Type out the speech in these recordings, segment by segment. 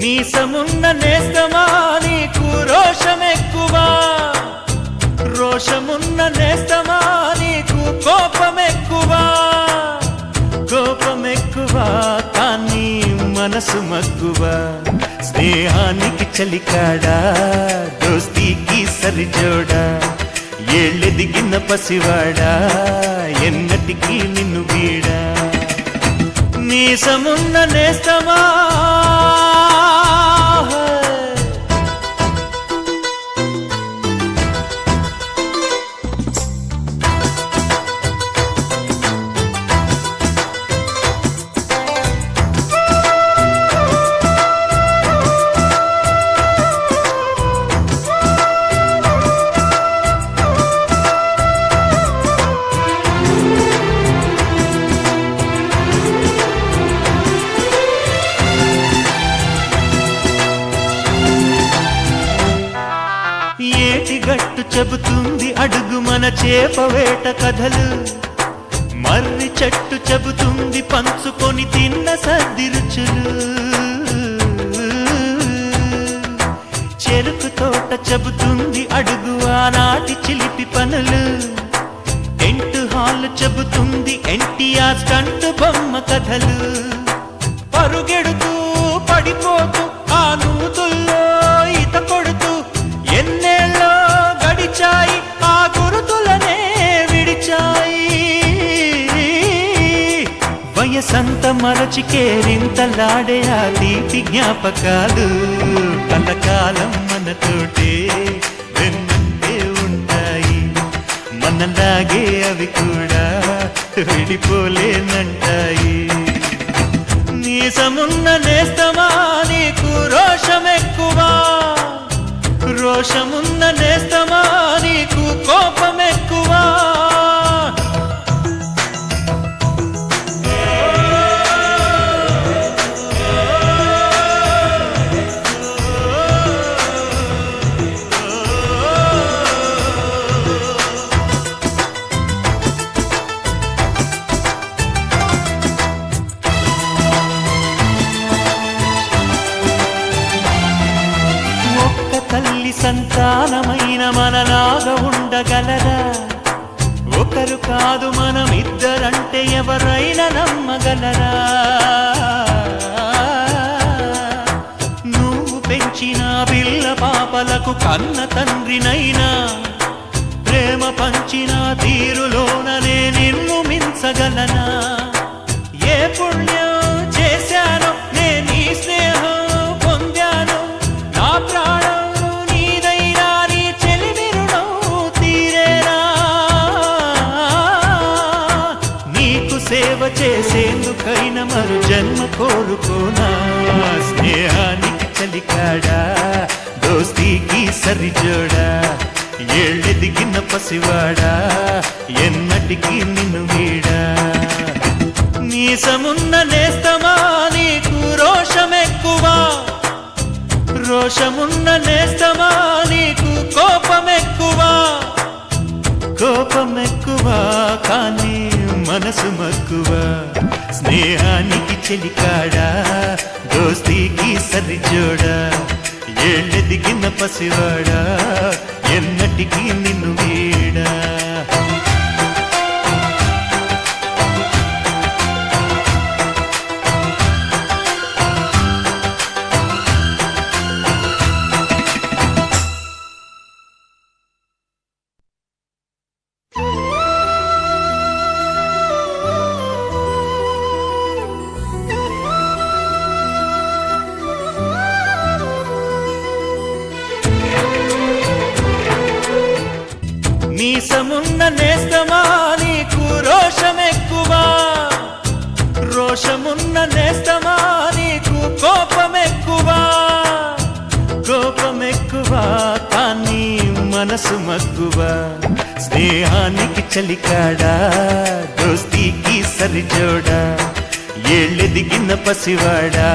నీసమున్న నేస్తమా నీకు రోషమెక్కువా, రోషమున్న నేస్తమా నీకు కోపమెక్కువా, కోపమెక్కువా కానీ మనసు మక్కువా. స్నేహానికి చలికాడా, దోస్తీకి సరిజోడా, ఏళ్ళెదిగిన పసివాడా ఎన్నటికీ నిన్ను వీడా. నీసమున్న నేస్తమా ఏటిగట్టు చెబుతుంది అడుగు మన చేపవేట కథలు, మర్రి చెట్టు చెబుతుంది పంచుకొని తిన్న సద్ది రుచులు, చెరుకు తోట చెబుతుంది అడుగు ఆనాటి చిలిపి పనులు, టెంట్ హాల్ చెబుతుంది ఎన్టీఆర్ స్టంట్ బొమ్మ కథలు. పరుగెడుతూ పడిపోతూ ఆ నూతుల్లో ఈత కొడుతూ ఎన్నేళ్ళో గడిచాయి ఆ గురుతులనే విడిచాయి. వయసంత మరచి కేరింతలాడే ఆ తీపి జ్ఞాపకాలు కలకాలం మనతోటే వెన్నంటే ఉంటాయి. మనలాగే అవి కూడా విడిపోలేనంటాయి. నీసమున్న నేస్తమా నీకు రోషమెక్కువా, రోషమున్న నేస్తమా నీకు కోపమెక్కువా. తల్లి సంతానమైన మనలాగా ఉండగలరా, ఒకరు కాదు మనమిద్దరంటే ఎవరైనా నమ్మగలరా. నువ్వు పెంచిన పిల్ల పాపలకు కన్న తండ్రినైనా, ప్రేమ పంచిన తీరులోననే నిన్ను మించగలనా. ఏ పుణ్యం చేశానో నేను నీ స్నేహం పొందాను, నా ప్రాణం సేవ చేసేందుకైనా మరు జన్మ కోరుకోనా. స్నేహానికి చలికాడా, దోస్తీకి సరిజోడా, ఏళ్ళెదిగిన పసివాడా ఎన్నటికీ నిన్ను వీడా. నీసమున్న నేస్తమా నీకు రోషమెక్కువా, రోషమున్న నేస్తమా నీకు కోపమెక్కువా, కోపమెక్కువా కానీ మనసు మక్కువా. స్నేహానికి చలికాడా, దోస్తీకి సరిజోడా, ఏళ్ళెదిగిన పసివాడా ఎన్నటికీ నిన్ను వీడా. నీసమున్న నేస్తమా నీకు రోషమెక్కువా, రోషమున్న నేస్తమా నీకు కోపమెక్కువా, కోపమెక్కువా కానీ మనసు మక్కువా. స్నేహానికి చలికాడా, దోస్తీకి సరిజోడా, ఏళ్ళెదిగిన పసివాడా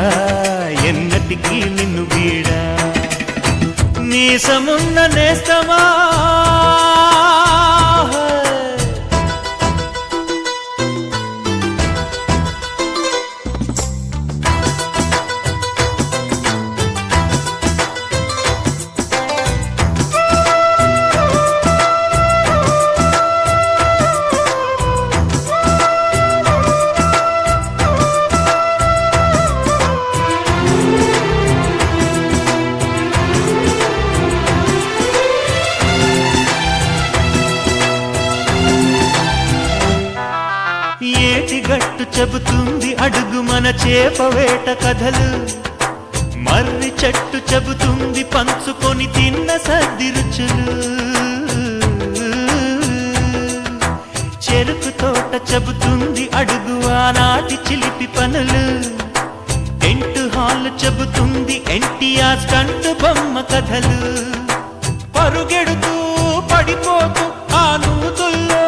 ఎన్నటికీ నిన్ను వీడా. నీసమున్న నేస్తమా చెబుతుంది అడుగు మన చేపవేట కథలు, మర్రి చెట్టు చెబుతుంది పంచుకొని తిన్న సద్ది రుచులు, చెరుకు తోట చెబుతుంది అడుగు ఆనాటి చిలిపి పనులు, టెంట్ హాల్ చెబుతుంది ఎన్టీఆర్ స్టంట్ బొమ్మ కథలు, పరుగెడుతూ పడిపోతూ ఆ నూతుల్లో